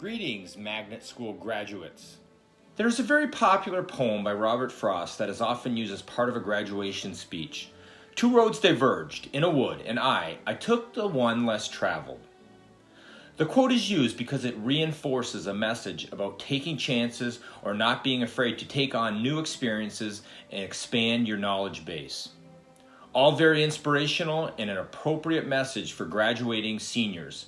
Greetings, magnet school graduates. There's a very popular poem by Robert Frost that is often used as part of a graduation speech. Two roads diverged in a wood, and I took the one less traveled. The quote is used because it reinforces a message about taking chances or not being afraid to take on new experiences and expand your knowledge base. All very inspirational and an appropriate message for graduating seniors,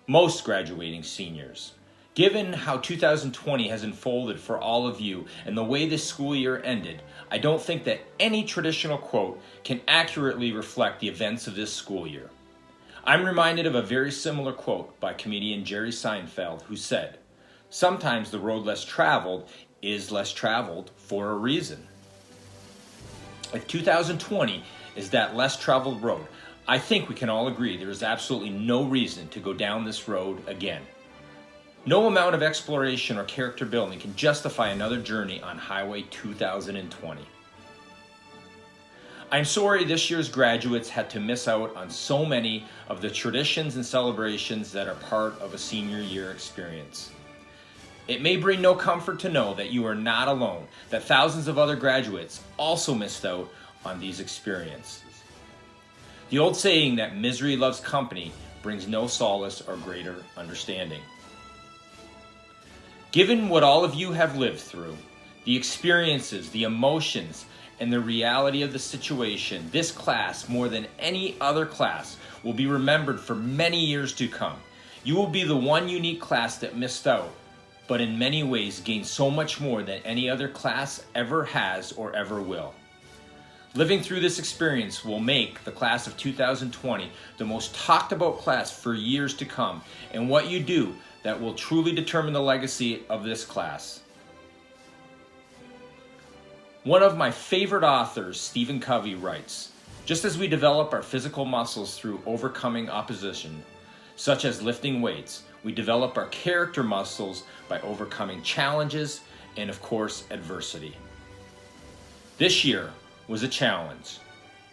most graduating seniors. Given how 2020 has unfolded for all of you and the way this school year ended, I don't think that any traditional quote can accurately reflect the events of this school year. I'm reminded of a very similar quote by comedian Jerry Seinfeld, who said, "Sometimes the road less traveled is less traveled for a reason." If 2020 is that less traveled road, I think we can all agree there is absolutely no reason to go down this road again. No amount of exploration or character building can justify another journey on Highway 2020. I'm sorry this year's graduates had to miss out on so many of the traditions and celebrations that are part of a senior year experience. It may bring no comfort to know that you are not alone, that thousands of other graduates also missed out on these experiences. The old saying that misery loves company brings no solace or greater understanding. Given what all of you have lived through, the experiences, the emotions, and the reality of the situation, this class, more than any other class, will be remembered for many years to come. You will be the one unique class that missed out, but in many ways gained so much more than any other class ever has or ever will. Living through this experience will make the class of 2020 the most talked about class for years to come, and what you do that will truly determine the legacy of this class. One of my favorite authors, Stephen Covey, writes, "Just as we develop our physical muscles through overcoming opposition, such as lifting weights, we develop our character muscles by overcoming challenges and, of course, adversity." This year was a challenge.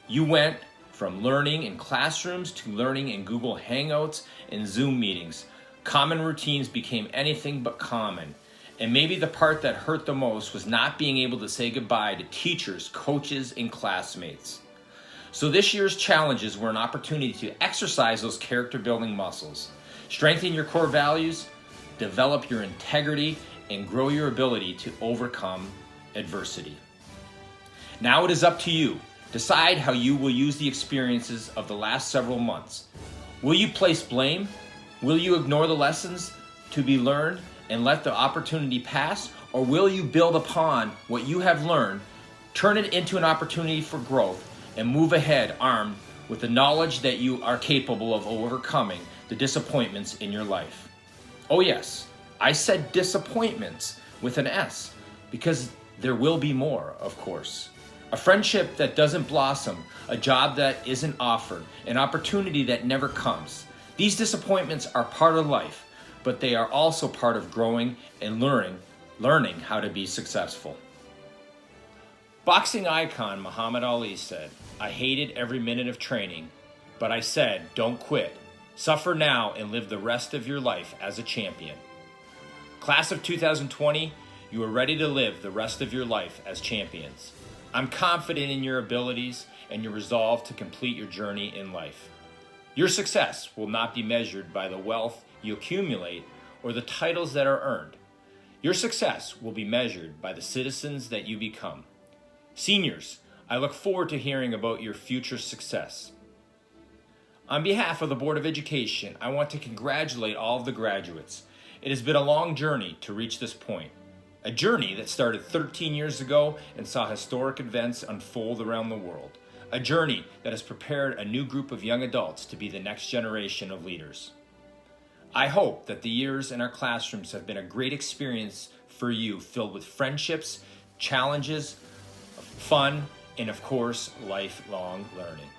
You went from learning in classrooms to learning in Google Hangouts and Zoom meetings. Common routines became anything but common. And maybe the part that hurt the most was not being able to say goodbye to teachers, coaches, and classmates. So this year's challenges were an opportunity to exercise those character building muscles, strengthen your core values, develop your integrity, and grow your ability to overcome adversity. Now it is up to you. Decide how you will use the experiences of the last several months. Will you place blame? Will you ignore the lessons to be learned and let the opportunity pass? Or will you build upon what you have learned, turn it into an opportunity for growth, and move ahead armed with the knowledge that you are capable of overcoming the disappointments in your life? Oh yes, I said disappointments with an S, because there will be more, of course. A friendship that doesn't blossom, a job that isn't offered, an opportunity that never comes. These disappointments are part of life, but they are also part of growing and learning how to be successful. Boxing icon Muhammad Ali said, "I hated every minute of training, but I said, don't quit. Suffer now and live the rest of your life as a champion." Class of 2020, you are ready to live the rest of your life as champions. I'm confident in your abilities and your resolve to complete your journey in life. Your success will not be measured by the wealth you accumulate or the titles that are earned. Your success will be measured by the citizens that you become. Seniors, I look forward to hearing about your future success. On behalf of the Board of Education, I want to congratulate all of the graduates. It has been a long journey to reach this point. A journey that started 13 years ago and saw historic events unfold around the world. A journey that has prepared a new group of young adults to be the next generation of leaders. I hope that the years in our classrooms have been a great experience for you, filled with friendships, challenges, fun, and of course, lifelong learning.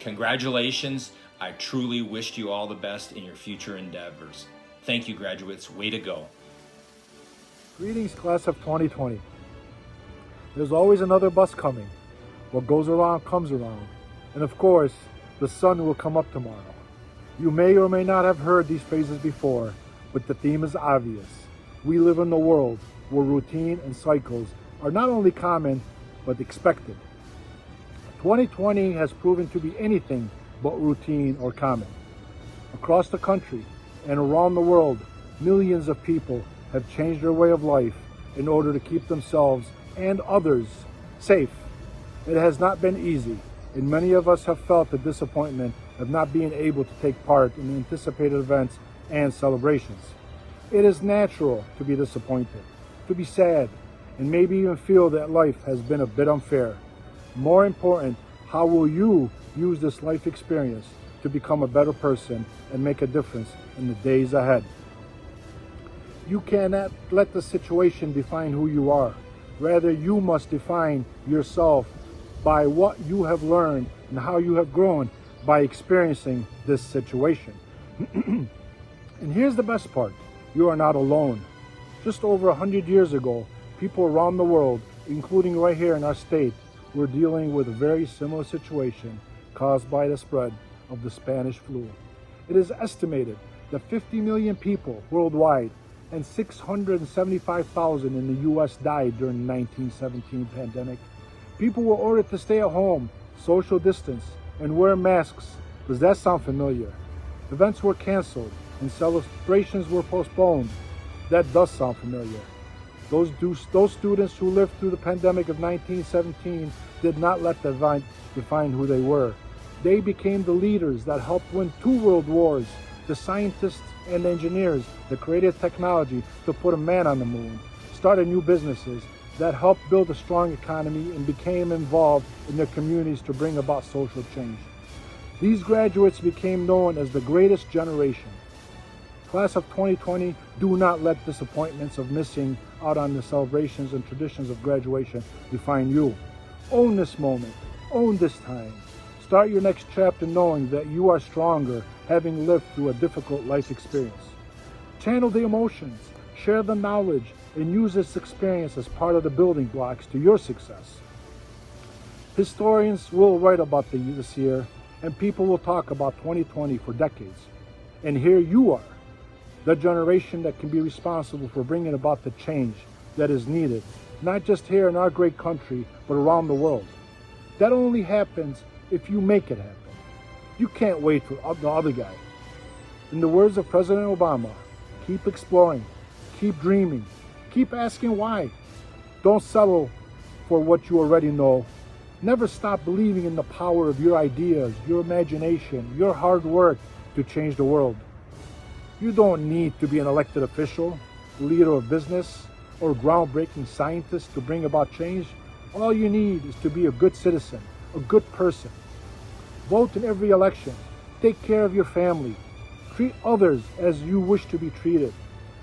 Congratulations. I truly wish you all the best in your future endeavors. Thank you, graduates. Way to go. Greetings, class of 2020. There's always another bus coming. What goes around comes around. And of course, the sun will come up tomorrow. You may or may not have heard these phrases before, but the theme is obvious. We live in a world where routine and cycles are not only common, but expected. 2020 has proven to be anything but routine or common. Across the country and around the world, millions of people have changed their way of life in order to keep themselves and others safe. It has not been easy, and many of us have felt the disappointment of not being able to take part in the anticipated events and celebrations. It is natural to be disappointed, to be sad, and maybe even feel that life has been a bit unfair. More important, how will you use this life experience to become a better person and make a difference in the days ahead? You cannot let the situation define who you are. Rather, you must define yourself by what you have learned and how you have grown by experiencing this situation. And here's the best part. You are not alone. Just over 100 years ago, people around the world, including right here in our state, were dealing with a very similar situation caused by the spread of the Spanish flu. It is estimated that 50 million people worldwide and 675,000 in the US died during the 1917 pandemic. People were ordered to stay at home, social distance, and wear masks. Does that sound familiar? Events were canceled and celebrations were postponed. That does sound familiar. Those students who lived through the pandemic of 1917 did not let that define who they were. They became the leaders that helped win 2 world wars, the scientists and engineers that created technology to put a man on the moon, started new businesses that helped build a strong economy, and became involved in their communities to bring about social change. These graduates became known as the greatest generation. Class of 2020, do not let disappointments of missing out on the celebrations and traditions of graduation define you. Own this moment, own this time. Start your next chapter knowing that you are stronger, having lived through a difficult life experience. Channel the emotions, share the knowledge, and use this experience as part of the building blocks to your success. Historians will write about this year, and people will talk about 2020 for decades. And here you are, the generation that can be responsible for bringing about the change that is needed, not just here in our great country, but around the world. That only happens if you make it happen. You can't wait for the other guy. In the words of President Obama, keep exploring, keep dreaming, keep asking why. Don't settle for what you already know. Never stop believing in the power of your ideas, your imagination, your hard work to change the world. You don't need to be an elected official, leader of business, or groundbreaking scientist to bring about change. All you need is to be a good citizen, a good person. Vote in every election. Take care of your family. Treat others as you wish to be treated.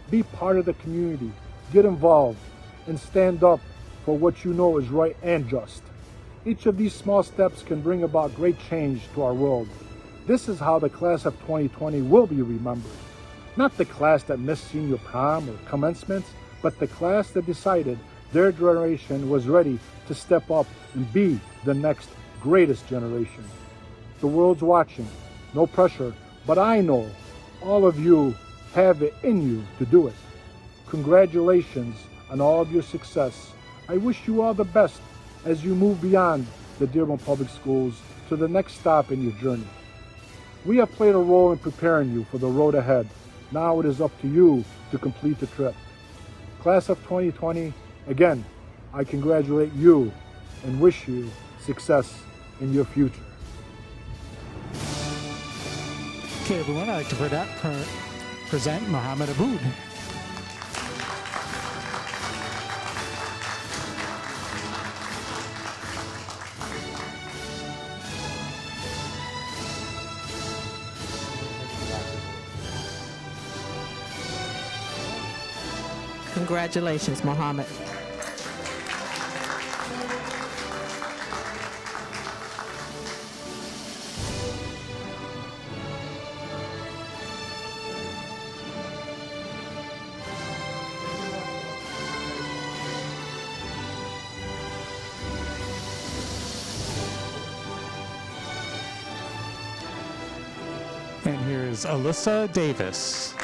Be part of the community. Get involved and stand up for what you know is right and just. Each of these small steps can bring about great change to our world. This is how the class of 2020 will be remembered. Not the class that missed senior prom or commencements, but the class that decided their generation was ready to step up and be the next greatest generation. The world's watching, no pressure, but I know all of you have it in you to do it. Congratulations on all of your success. I wish you all the best as you move beyond the Dearborn Public Schools to the next stop in your journey. We have played a role in preparing you for the road ahead. Now it is up to you to complete the trip. Class of 2020, again, I congratulate you and wish you success in your future. Okay, everyone, I'd like to present Mohamad Abboud. Congratulations, Mohamad. And here is Alyssa Davis.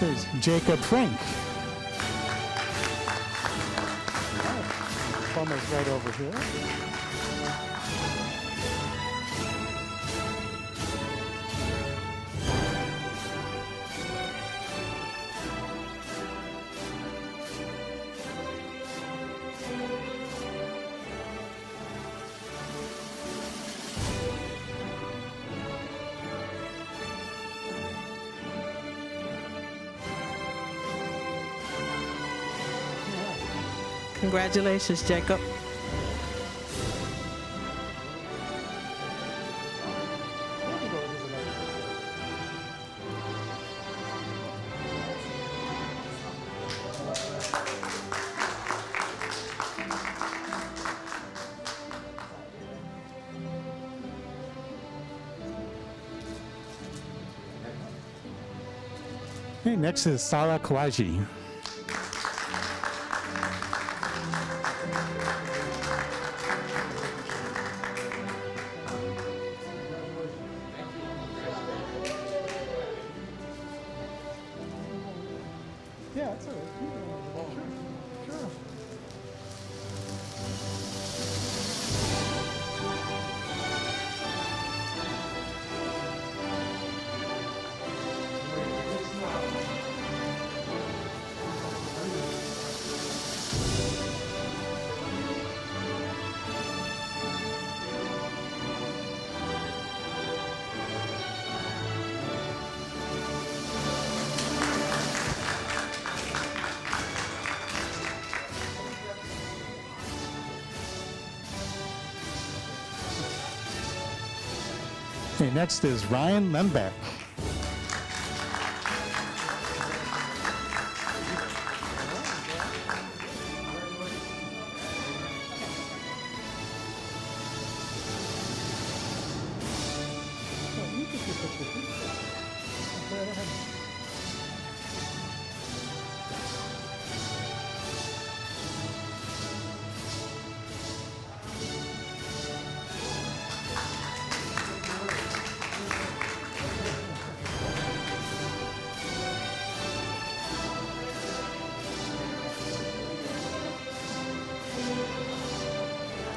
There's Jacob Frank. Plumber's right over here. Congratulations, Jacob. Okay, next is Salah Kahwaji. Yeah, that's all right. Sure. Sure. Okay, next is Ryan Lehmbeck.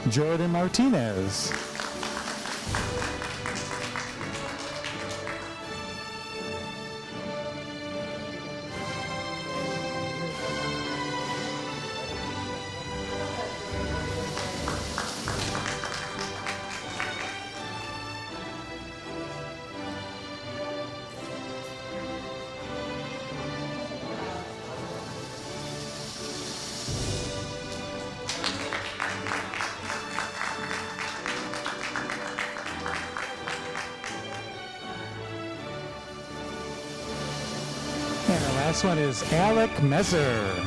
Jordan Martinez. And the last one is Alec Mezher.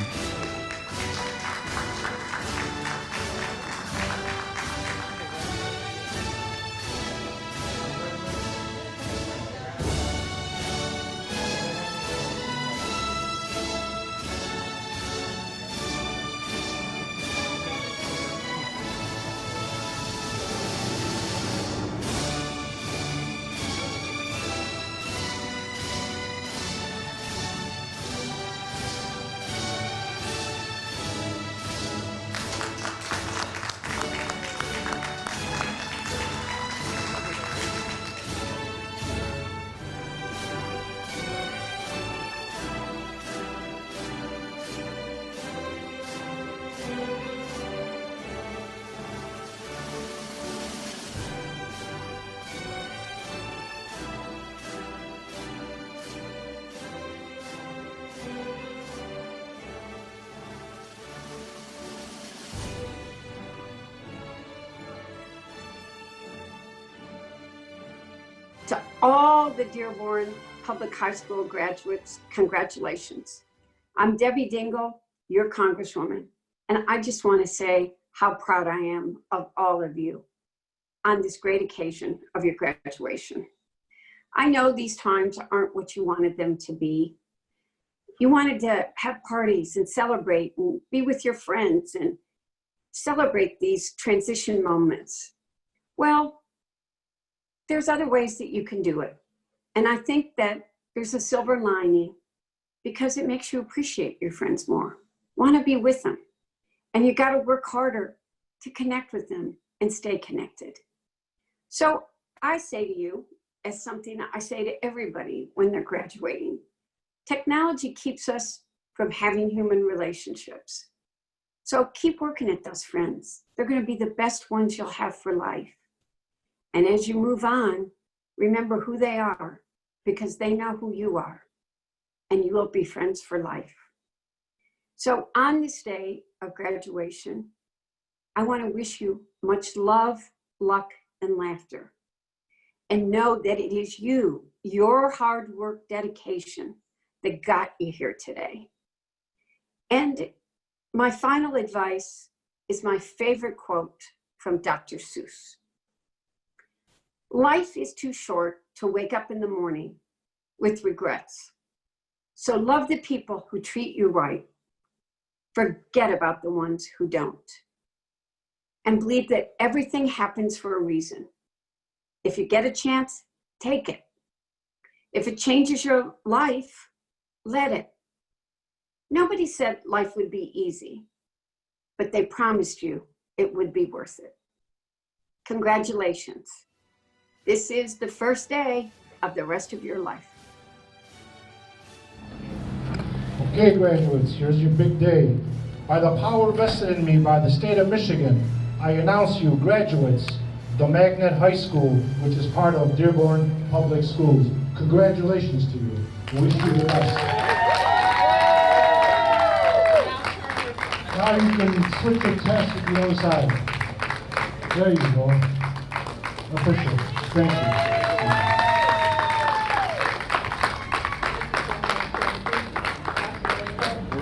To all the Dearborn Public High School graduates, congratulations. I'm Debbie Dingle, your Congresswoman, and I just want to say how proud I am of all of you on this great occasion of your graduation. I know these times aren't what you wanted them to be. You wanted to have parties and celebrate and be with your friends and celebrate these transition moments. Well, there's other ways that you can do it. And I think that there's a silver lining because it makes you appreciate your friends more, want to be with them. And you got to work harder to connect with them and stay connected. So I say to you, as something I say to everybody when they're graduating, technology keeps us from having human relationships. So keep working at those friends. They're going to be the best ones you'll have for life. And as you move on, remember who they are, because they know who you are, and you will be friends for life. So on this day of graduation, I want to wish you much love, luck, and laughter. And know that it is you, your hard work, dedication that got you here today. And my final advice is my favorite quote from Dr. Seuss. Life is too short to wake up in the morning with regrets. So love the people who treat you right. Forget about the ones who don't. And believe that everything happens for a reason. If you get a chance, take it. If it changes your life, let it. Nobody said life would be easy, but they promised you it would be worth it. Congratulations. This is the first day of the rest of your life. Okay, graduates, here's your big day. By the power vested in me by the state of Michigan, I announce you graduates, the Magnet High School, which is part of Dearborn Public Schools. Congratulations to you. We wish you the best. Now you can switch your test to the other side. There you go. Official. Thank you.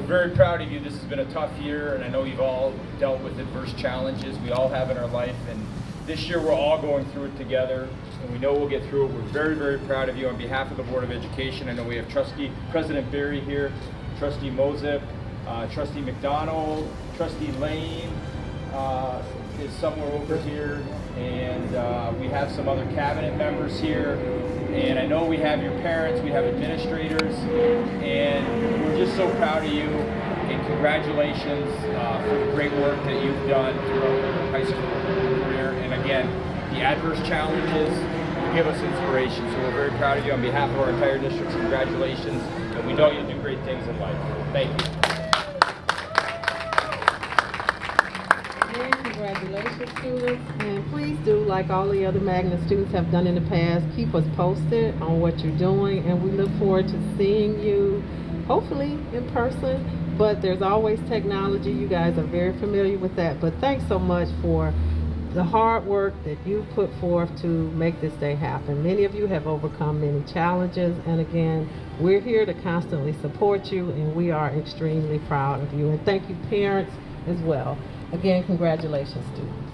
Very proud of you. This has been a tough year, and I know you've all dealt with adverse challenges we all have in our life, and this year we're all going through it together, and we know we'll get through it. We're very, very proud of you. On behalf of the Board of Education, I know we have President Berry here, Trustee Mozip, Trustee McDonald, Trustee Lane is somewhere over here, and we have some other cabinet members here, and I know we have your parents, we have administrators, and we're just so proud of you, and congratulations for the great work that you've done throughout your high school career. And again, the adverse challenges give us inspiration, so we're very proud of you. On behalf of our entire district, congratulations, and we know you'll do great things in life. Thank you. Congratulations, students, and please do, like all the other Magnet students have done in the past, keep us posted on what you're doing, and we look forward to seeing you, hopefully in person, but there's always technology. You guys are very familiar with that, but thanks so much for the hard work that you put forth to make this day happen. Many of you have overcome many challenges, and again, we're here to constantly support you, and we are extremely proud of you. And thank you, parents, as well. Again, congratulations, students.